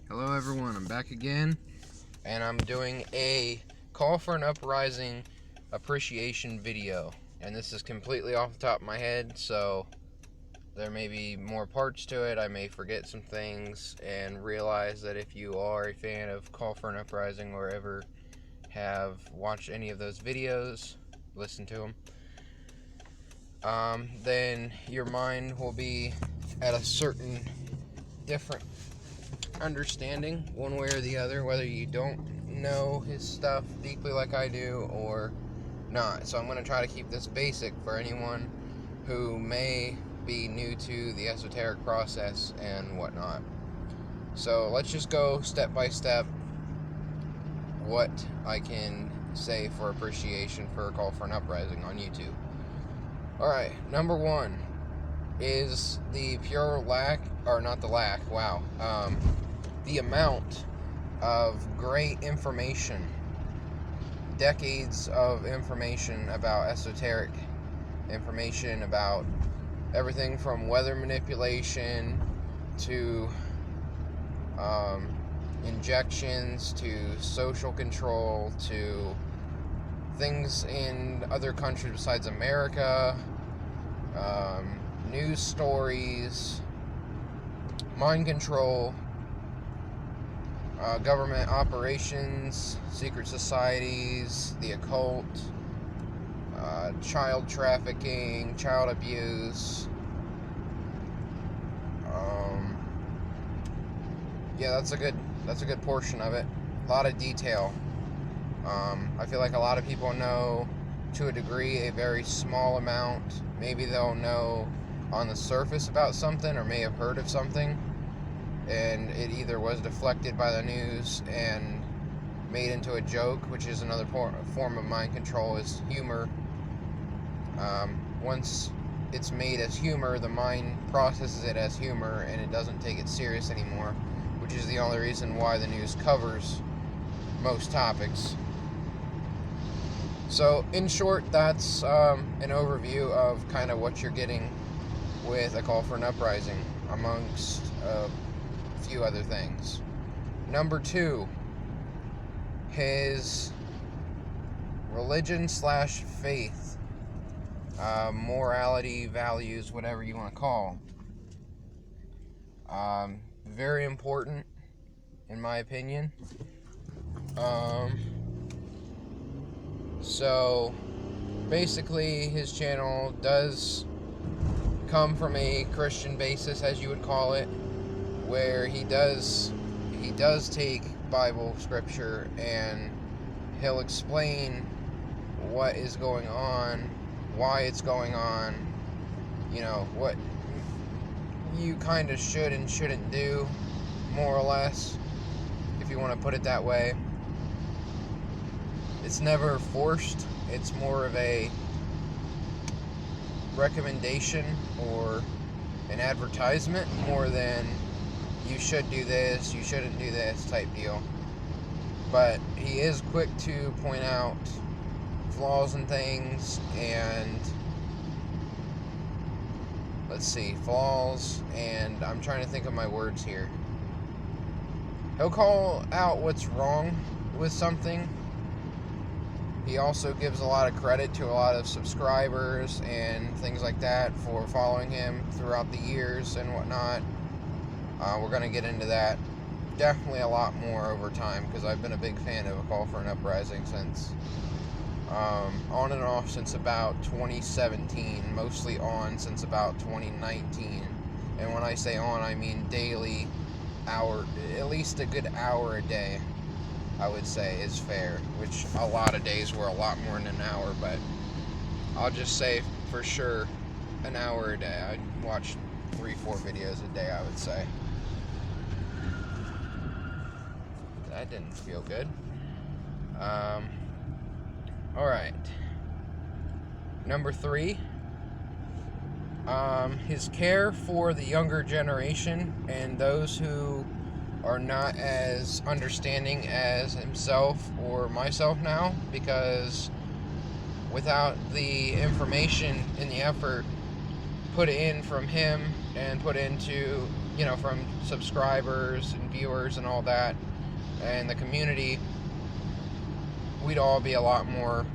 Hello everyone, I'm back again, and I'm doing a call for an uprising appreciation video. And this is completely off the top of my head, so there may be more parts to it. I may forget some things, and realize that if you are a fan of Call for an Uprising or ever have watched any of those videos, listen to them, then your mind will be at a certain different understanding one way or the other, whether you don't know his stuff deeply like I do or not. So I'm going to try to keep this basic for anyone who may be new to the esoteric process and whatnot. So let's just go step by step what I can say for appreciation for a Call for an Uprising on YouTube. Alright, number one is the pure lack, or not the lack, wow, the amount of great information, decades of information about esoteric information, about everything from weather manipulation to injections to social control to things in other countries besides America, news stories, mind control, government operations, secret societies, the occult, child trafficking, child abuse. Yeah, that's a good portion of it. A lot of detail. I feel like a lot of people know to a degree a very small amount. Maybe they'll know on the surface about something, or may have heard of something, and it either was deflected by the news and made into a joke, which is another form of mind control, is humor. Once it's made as humor, the mind processes it as humor, and it doesn't take it serious anymore, which is the only reason why the news covers most topics. So, in short, that's an overview of kind of what you're getting with a Call for an Uprising, amongst a few other things. Number two, his religion / faith, morality, values, whatever you want to call. Very important, in my opinion. So, basically, his channel does come from a Christian basis, as you would call it, where he does take Bible scripture and he'll explain what is going on, why it's going on, you know, what you kind of should and shouldn't do, more or less, if you want to put it that way. It's never forced. It's more of a recommendation or an advertisement, more than you should do this, you shouldn't do this type deal. But he is quick to point out flaws in things, and flaws, and I'm trying to think of my words here. He'll call out what's wrong with something. He also gives a lot of credit to a lot of subscribers and things like that for following him throughout the years and whatnot. We're going to get into that definitely a lot more over time, because I've been a big fan of a Call for an Uprising since on and off since about 2017, mostly on since about 2019. And when I say on, I mean daily, at least a good hour a day, I would say is fair, which a lot of days were a lot more than an hour, but I'll just say for sure an hour a day. I'd watch 3-4 videos a day, I would say. That didn't feel good. Alright. Number three, his care for the younger generation and those who are not as understanding as himself or myself now, because without the information and the effort put in from him and put into from subscribers and viewers and all that, and the community, we'd all be a lot more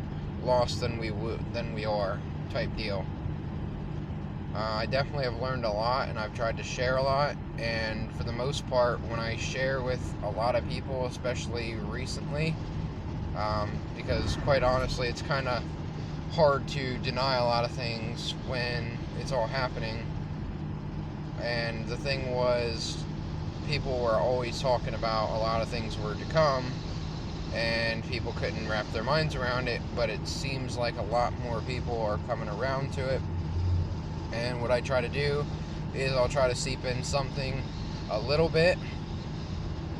lost than we are, type deal. I definitely have learned a lot, and I've tried to share a lot, and for the most part, when I share with a lot of people, especially recently, because quite honestly, it's kind of hard to deny a lot of things when it's all happening. And the thing was, people were always talking about a lot of things were to come, and people couldn't wrap their minds around it, but it seems like a lot more people are coming around to it. And what I try to do is I'll try to seep in something a little bit,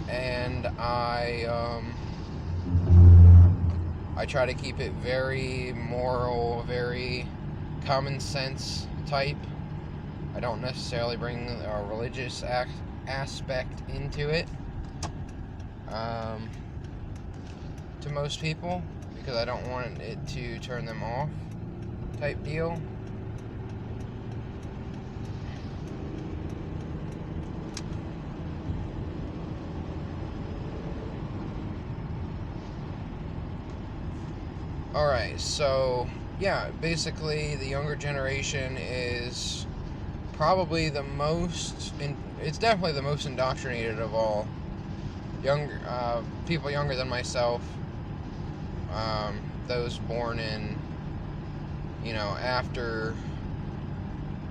and I try to keep it very moral, very common sense type. I don't necessarily bring a religious aspect into it to most people, because I don't want it to turn them off type deal. Alright, so yeah, basically the younger generation is probably the most, it's definitely the most indoctrinated of all. People younger than myself, those born in, after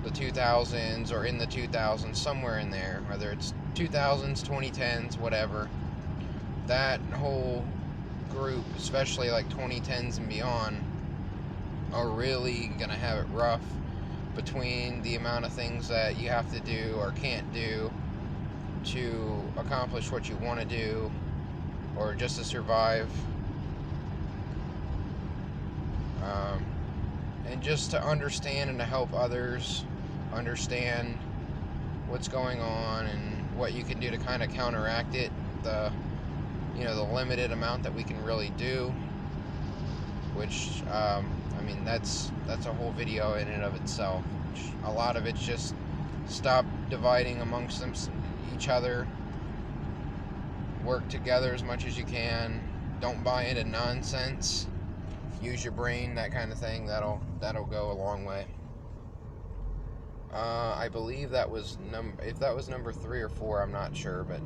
the 2000s or in the 2000s, somewhere in there, whether it's 2000s, 2010s, whatever, that whole group, especially like 2010s and beyond, are really gonna have it rough between the amount of things that you have to do or can't do to accomplish what you want to do, or just to survive, and just to understand and to help others understand what's going on and what you can do to kind of counteract it, the limited amount that we can really do, which that's a whole video in and of itself. A lot of it's just stop dividing amongst each other, work together as much as you can, don't buy into nonsense, use your brain, that kind of thing. That'll go a long way. I believe that was if that was number 3 or 4, I'm not sure, but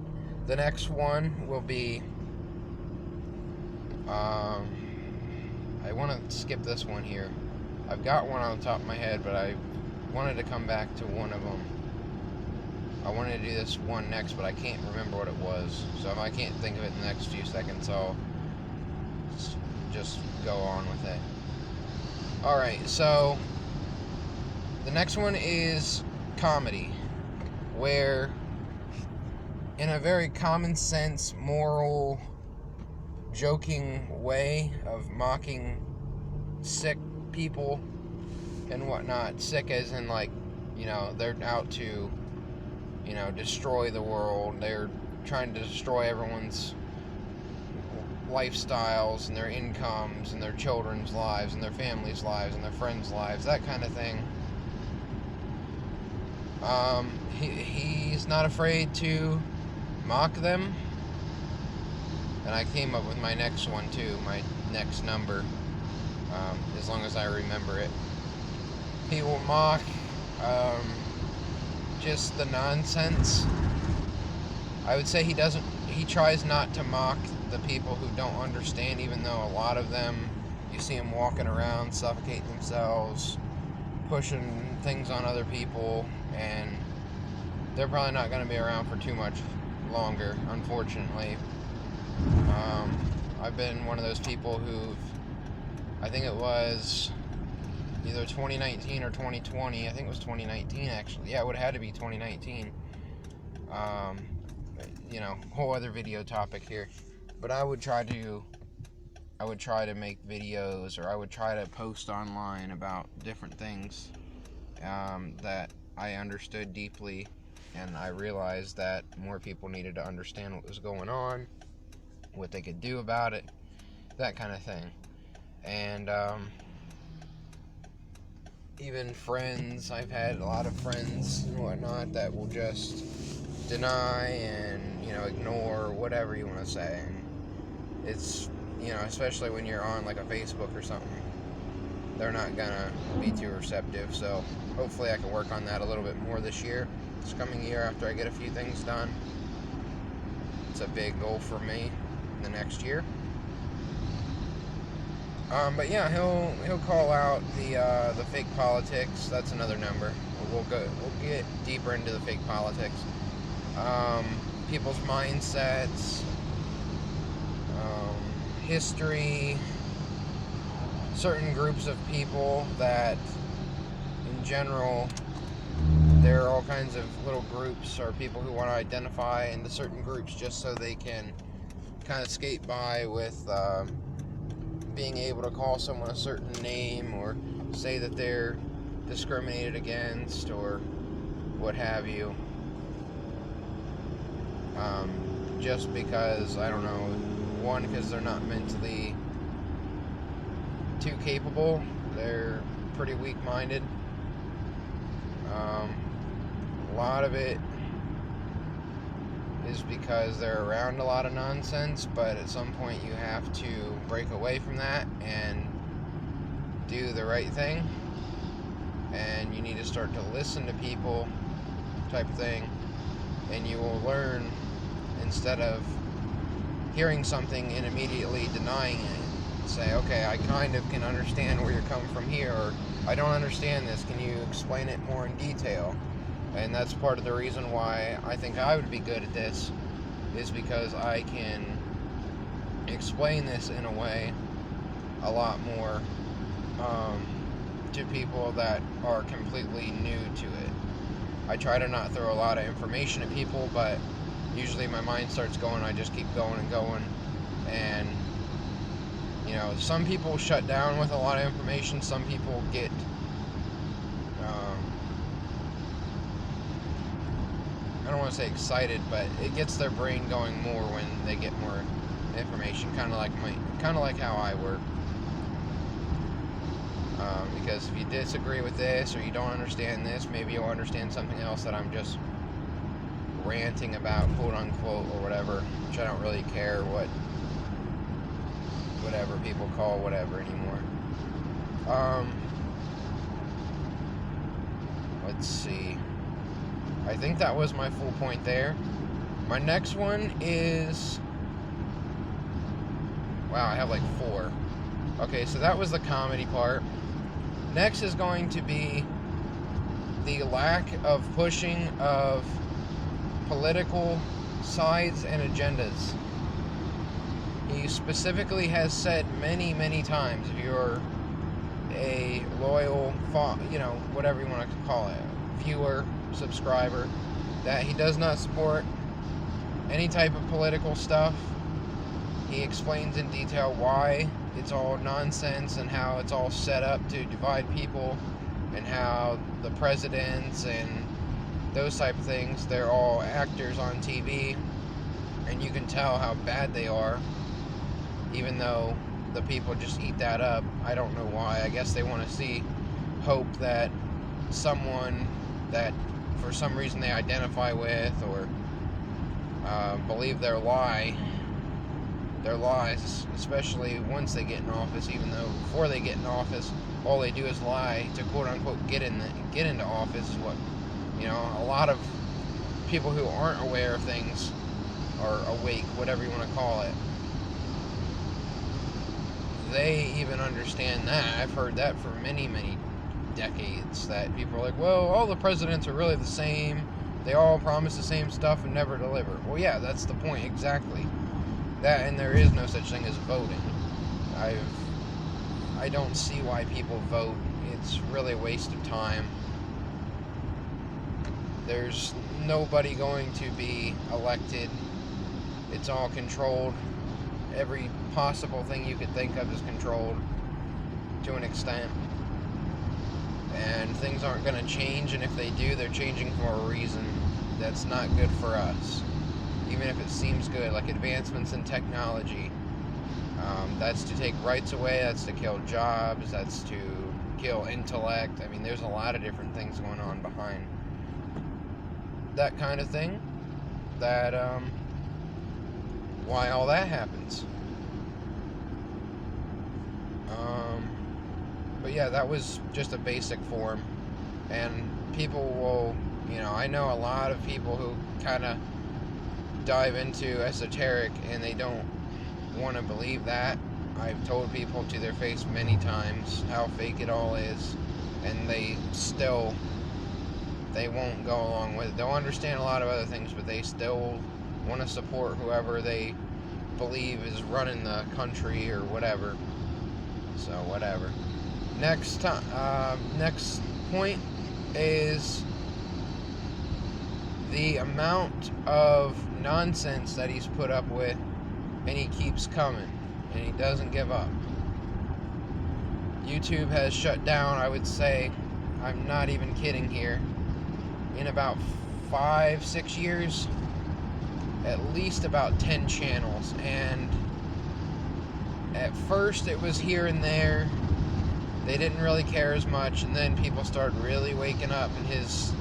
the next one will be I want to skip this one here. I've got one on the top of my head, but I wanted to come back to one of them. I wanted to do this one next, but I can't remember what it was. So if I can't think of it in the next few seconds, I'll just go on with it. Alright, so the next one is comedy, where in a very common sense, moral, joking way of mocking sick people and whatnot. Sick as in, like, they're out to, destroy the world. They're trying to destroy everyone's lifestyles and their incomes and their children's lives and their families' lives and their friends' lives, that kind of thing. He's not afraid to mock them. And I came up with my next one too, my next number, as long as I remember it. He will mock just the nonsense. I would say he tries not to mock the people who don't understand, even though a lot of them, you see them walking around, suffocating themselves, pushing things on other people, and they're probably not going to be around for too much longer, unfortunately. I've been one of those people I think it was either 2019 or 2020, I think it was 2019 actually, yeah, it would have had to be 2019, whole other video topic here, but I would try to make videos, or I would try to post online about different things that I understood deeply, and I realized that more people needed to understand what was going on, what they could do about it, that kind of thing. And even friends, I've had a lot of friends and whatnot that will just deny and, ignore, whatever you want to say. And it's, especially when you're on like a Facebook or something, they're not gonna be too receptive. So hopefully I can work on that a little bit more this coming year, after I get a few things done. It's a big goal for me in the next year. But yeah, he'll call out the fake politics. That's another number. We'll get deeper into the fake politics. People's mindsets, history, certain groups of people that, in general, there are all kinds of little groups or people who want to identify into certain groups just so they can kind of skate by with being able to call someone a certain name or say that they're discriminated against or what have you. Just because, I don't know, one, because they're not mentally too capable, they're pretty weak-minded. A lot of it is because they're around a lot of nonsense, but at some point you have to break away from that and do the right thing, and you need to start to listen to people, type of thing, and you will learn, instead of hearing something and immediately denying it, say, okay, I kind of can understand where you're coming from here, or I don't understand this, can you explain it more in detail? And that's part of the reason why I think I would be good at this, is because I can explain this in a way a lot more to people that are completely new to it. I try to not throw a lot of information at people, but usually my mind starts going, I just keep going and going. And, some people shut down with a lot of information. Some people get I don't want to say excited, but it gets their brain going more when they get more information, kind of like how I work. Because if you disagree with this, or you don't understand this, maybe you'll understand something else that I'm just ranting about, quote unquote, or whatever, which I don't really care whatever people call whatever anymore. Let's see. I think that was my full point there. My next one is... Wow, I have like 4. Okay, so that was the comedy part. Next is going to be the lack of pushing of political sides and agendas. He specifically has said many, many times, if you're a loyal, whatever you want to call it, viewer, subscriber, that he does not support any type of political stuff. He explains in detail why it's all nonsense and how it's all set up to divide people, and how the presidents and those type of things, they're all actors on TV, and you can tell how bad they are, even though the people just eat that up. I don't know why. I guess they want to see hope that someone that for some reason they identify with or believe their lies, especially once they get in office, even though before they get in office, all they do is lie to quote unquote get into office. What, a lot of people who aren't aware of things, or awake, whatever you want to call it, they even understand that. I've heard that for many, many decades, that people are like, well, all the presidents are really the same, they all promise the same stuff and never deliver. Well, yeah, that's the point, exactly. That, and there is no such thing as voting. I don't see why people vote. It's really a waste of time. There's nobody going to be elected. It's all controlled. Every possible thing you could think of is controlled to an extent. And things aren't going to change, and if they do, they're changing for a reason. That's not good for us. Even if it seems good, like advancements in technology. That's to take rights away, that's to kill jobs, that's to kill intellect. I mean, there's a lot of different things going on behind that kind of thing. that why all that happens. But yeah, that was just a basic form, and people will, I know a lot of people who kind of dive into esoteric and they don't want to believe that. I've told people to their face many times how fake it all is, and they won't go along with it. They'll understand a lot of other things, but they still want to support whoever they believe is running the country or whatever. So whatever. Next point is the amount of nonsense that he's put up with, and he keeps coming, and he doesn't give up. YouTube has shut down, I would say, I'm not even kidding here, in about 5-6 years, at least about 10 channels. And at first it was here and there, they didn't really care as much, and then people started really waking up, and his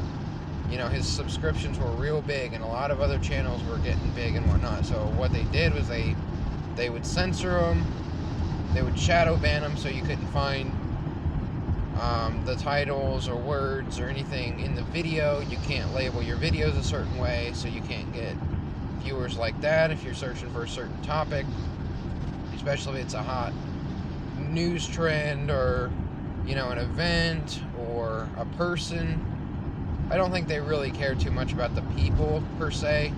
subscriptions were real big, and a lot of other channels were getting big and whatnot. So what they did was they would censor them, they would shadow ban them, so you couldn't find the titles or words or anything in the video. You can't label your videos a certain way, so you can't get viewers like that if you're searching for a certain topic, especially if it's a hot news trend or an event or a person. I don't think they really care too much about the people per se.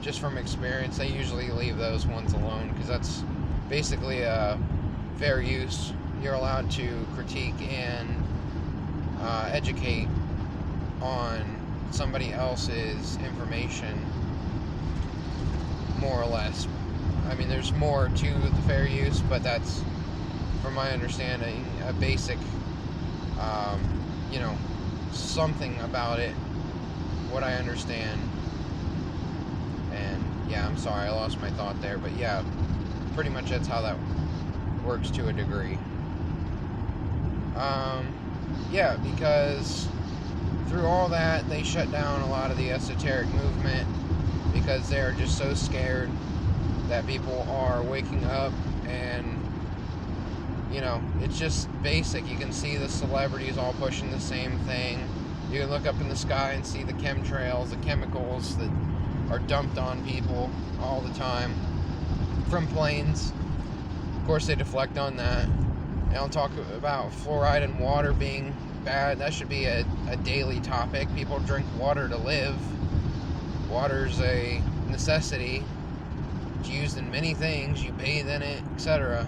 Just from experience, they usually leave those ones alone, because that's basically a fair use. You're allowed to critique and educate on somebody else's information, more or less. I mean, there's more to the fair use, but that's, from my understanding, a basic, something about it, what I understand. And yeah, I'm sorry, I lost my thought there, but yeah, pretty much that's how that works to a degree. Yeah, because through all that, they shut down a lot of the esoteric movement, because they're just so scared that people are waking up. And it's just basic. You can see the celebrities all pushing the same thing. You can look up in the sky and see the chemtrails, the chemicals that are dumped on people all the time from planes. Of course, they deflect on that. They don't talk about fluoride in water being bad. That should be a daily topic. People drink water to live. Water's a necessity. It's used in many things. You bathe in it, etc.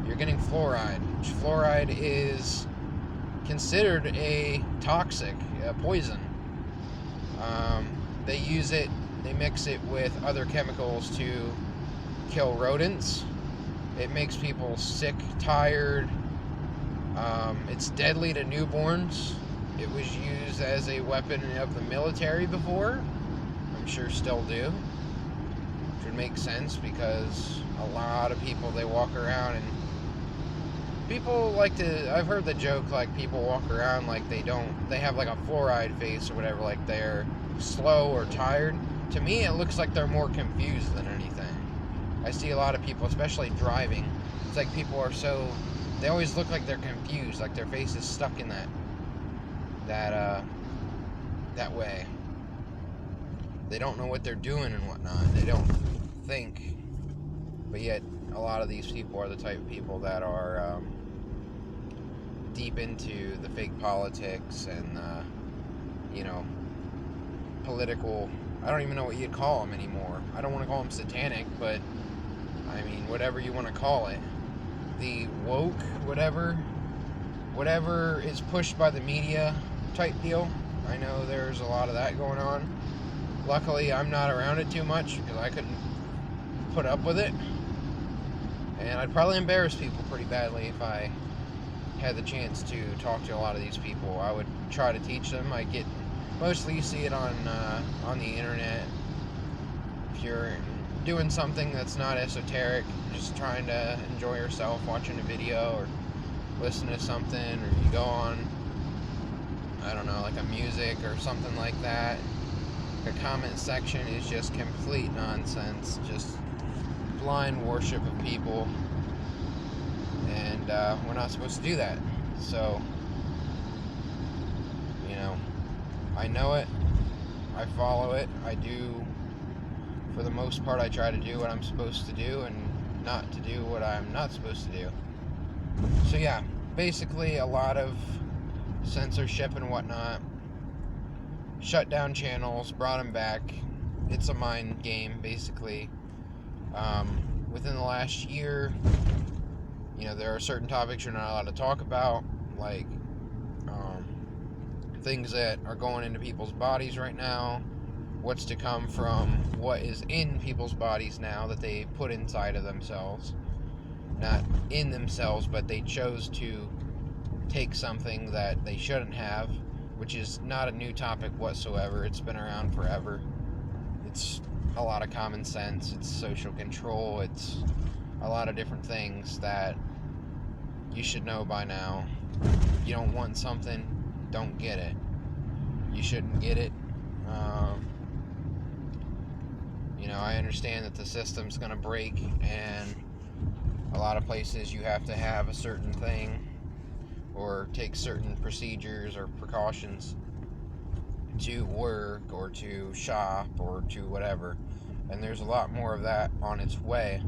You're getting fluoride, which fluoride is considered a toxic, a poison. They use it, they mix it with other chemicals to kill rodents. It makes people sick, tired. It's deadly to newborns. It was used as a weapon of the military before. I'm sure still do. Which would make sense, because a lot of people, they walk around and people like to, I've heard the joke, like, people walk around like they have like a fluoride face or whatever, like they're slow or tired. To me, it looks like they're more confused than anything. I see a lot of people, especially driving, it's like people are they always look like they're confused, like their face is stuck in that way. They don't know what they're doing and whatnot. They don't think. But yet, a lot of these people are the type of people that are deep into the fake politics and, political. I don't even know what you'd call them anymore. I don't want to call them satanic, but, I mean, whatever you want to call it. The woke, whatever is pushed by the media type deal. I know there's a lot of that going on. Luckily, I'm not around it too much, because I couldn't put up with it. And I'd probably embarrass people pretty badly if I had the chance to talk to a lot of these people. I would try to teach them. Mostly you see it on the internet. If you're doing something that's not esoteric, just trying to enjoy yourself, watching a video or listening to something, or you go on, I don't know, like a music or something like that, The comment section is just complete nonsense, just blind worship of people, and we're not supposed to do that. So, I know it, I follow it, I do, for the most part, I try to do what I'm supposed to do and not to do what I'm not supposed to do. So yeah, basically a lot of censorship and whatnot, shut down channels, brought them back. It's a mind game, basically. Within the last year, there are certain topics you're not allowed to talk about, like things that are going into people's bodies right now, what's to come from what is in people's bodies now that they put inside of themselves. Not in themselves, but they chose to take something that they shouldn't have, which is not a new topic whatsoever. It's been around forever. It's a lot of common sense. It's social control. It's a lot of different things that you should know by now. You don't want something, don't get it. You shouldn't get it. I understand that the system's going to break, and a lot of places you have to have a certain thing or take certain procedures or precautions to work or to shop or to whatever. And there's a lot more of that on its way.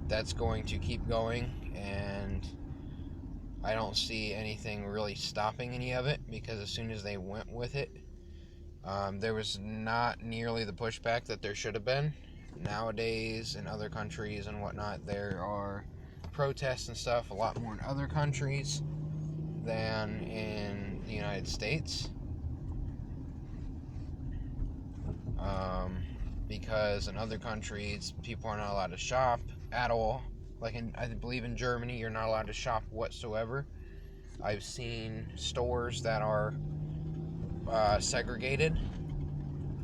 That's going to keep going, and I don't see anything really stopping any of it, because as soon as they went with it, there was not nearly the pushback that there should have been. Nowadays, in other countries and whatnot, there are protests and stuff a lot more in other countries than in the United States. Because in other countries, people are not allowed to shop at all. Like I believe in Germany, you're not allowed to shop whatsoever. I've seen stores that are segregated,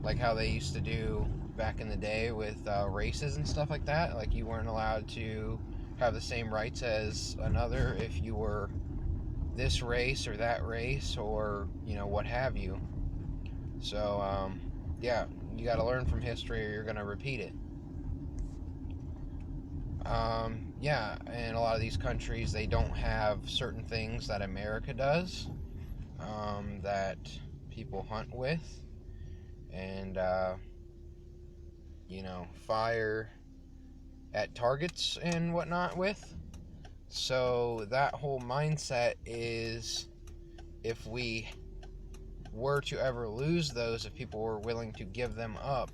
like how they used to do back in the day with races and stuff like that. Like you weren't allowed to have the same rights as another if you were this race or that race, or what have you. So yeah, you got to learn from history or you're going to repeat it. Yeah, and a lot of these countries, they don't have certain things that America does, that people hunt with and fire at targets and whatnot with. So that whole mindset is, if we were to ever lose those, if people were willing to give them up,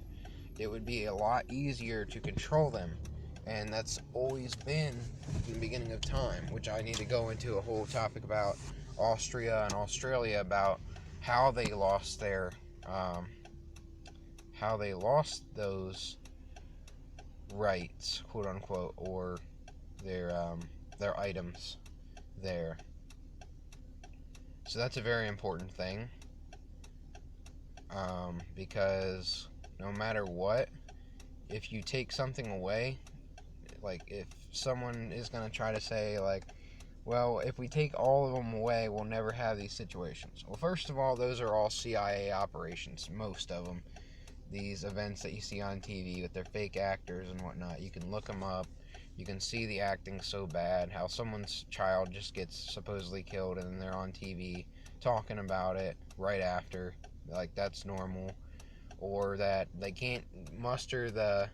it would be a lot easier to control them. And that's always been the beginning of time, which I need to go into a whole topic about Austria and Australia, about how they lost those rights, quote unquote, or their items there. So that's a very important thing, because no matter what, if you take something away, like if someone is going to try to say like, well, if we take all of them away, we'll never have these situations. Well, first of all, those are all CIA operations, most of them. These events that you see on TV with their fake actors and whatnot, you can look them up. You can see the acting so bad, how someone's child just gets supposedly killed and then they're on TV talking about it right after, like that's normal. Or that they can't muster the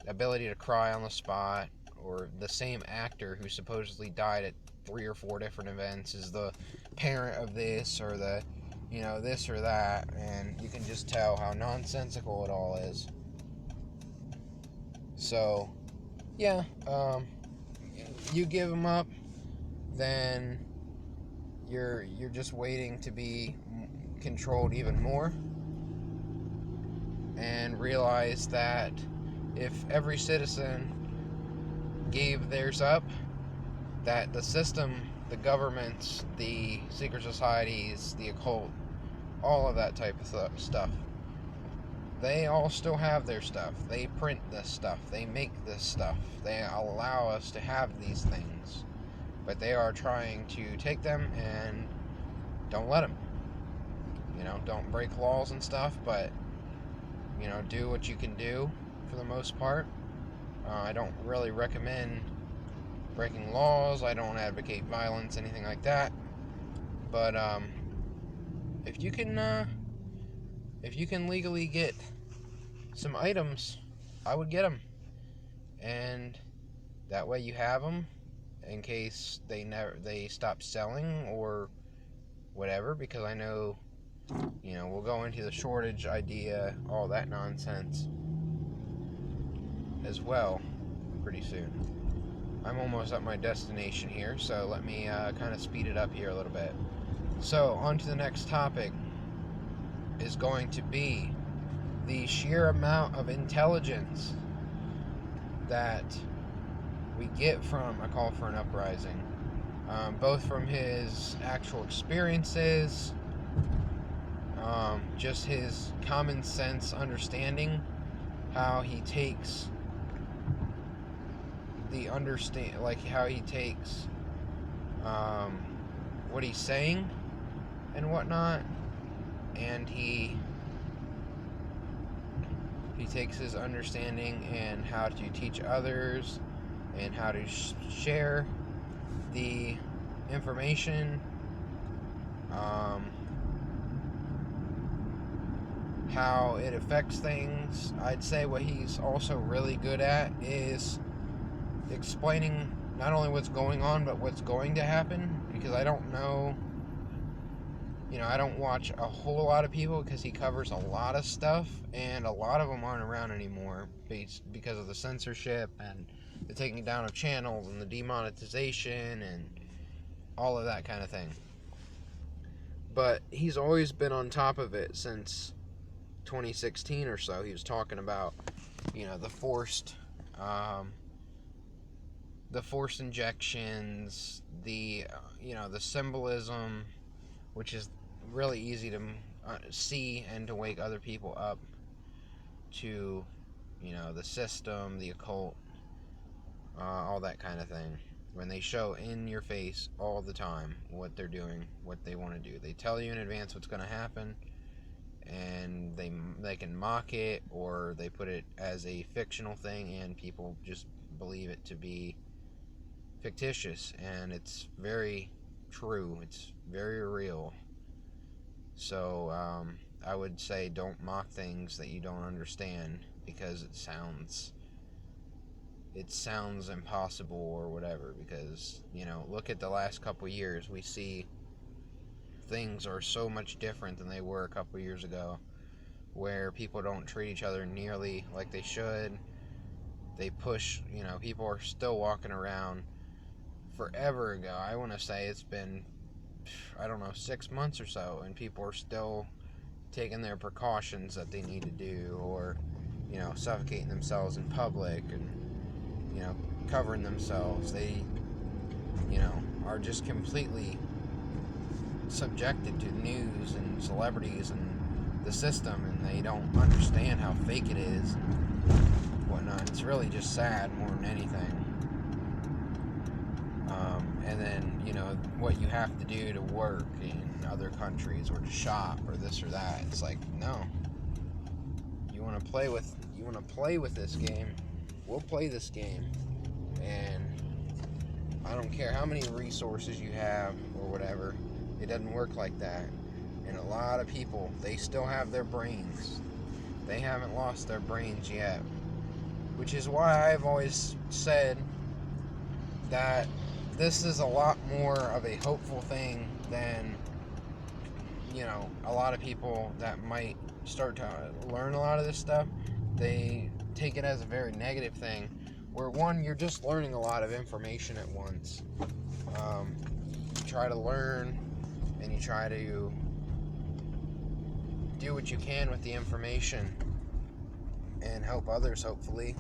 ability to cry on the spot, or the same actor who supposedly died at 3 or 4 different events is the parent of this, or the this or that, and you can just tell how nonsensical it all is. So yeah, you give them up, then you're just waiting to be controlled even more, and realize that if every citizen gave theirs up, that the system, the governments, the secret societies, the occult, all of that type of stuff, they all still have their stuff. They print this stuff. They make this stuff. They allow us to have these things. But they are trying to take them and don't let them. don't break laws and stuff, but, do what you can do for the most part. I don't really recommend breaking laws. I don't advocate violence, anything like that. But if you can legally get some items, I would get them, and that way you have them in case they stop selling or whatever. Because I know, we'll go into the shortage idea, all that nonsense as well pretty soon. I'm almost at my destination here, so let me kind of speed it up here a little bit. So, on to the next topic is going to be the sheer amount of intelligence that we get from A Call for an Uprising. Both from his actual experiences, just his common sense understanding, how he takes how he takes what he's saying and whatnot, and he takes his understanding and how to teach others and how to share the information, how it affects things. I'd say what he's also really good at is explaining not only what's going on, but what's going to happen, because I don't know, I don't watch a whole lot of people, because he covers a lot of stuff, and a lot of them aren't around anymore because of the censorship and the taking down of channels and the demonetization and all of that kind of thing. But he's always been on top of it since 2016 or so. He was talking about, the forced injections, the symbolism, which is really easy to see and to wake other people up to, the system, the occult, all that kind of thing. When they show in your face all the time what they're doing, what they want to do. They tell you in advance what's going to happen, and they can mock it, or they put it as a fictional thing, and people just believe it to be fictitious, and it's very true. It's very real. So I would say don't mock things that you don't understand, because it sounds impossible or whatever. Because look at the last couple years. We see things are so much different than they were a couple years ago, where people don't treat each other nearly like they should. They push, people are still walking around forever ago. I want to say it's been, 6 months or so, and people are still taking their precautions that they need to do, or, suffocating themselves in public, and, covering themselves. They, are just completely subjected to news and celebrities and the system, and they don't understand how fake it is and whatnot. It's really just sad more than anything. And then, what you have to do to work in other countries, or to shop, or this or that. It's like, no. You want to play with this game, we'll play this game. And I don't care how many resources you have or whatever, it doesn't work like that. And a lot of people, they still have their brains. They haven't lost their brains yet. Which is why I've always said that this is a lot more of a hopeful thing than, a lot of people that might start to learn a lot of this stuff. They take it as a very negative thing, where one, you're just learning a lot of information at once. You try to learn, and you try to do what you can with the information and help others, hopefully.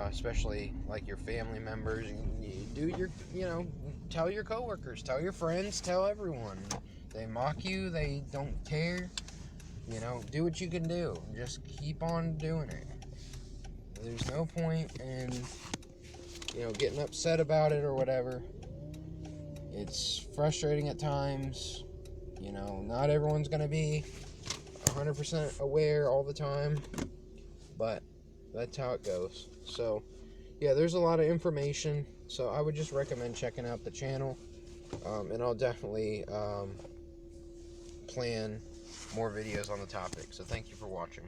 Especially like your family members. You do your, tell your coworkers, tell your friends, tell everyone. They mock you, they don't care. Do what you can do. Just keep on doing it. There's no point in, getting upset about it or whatever. It's frustrating at times, You know, not everyone's going to be 100% aware all the time, but that's how it goes. So, yeah, there's a lot of information, so I would just recommend checking out the channel, and I'll definitely plan more videos on the topic. So thank you for watching.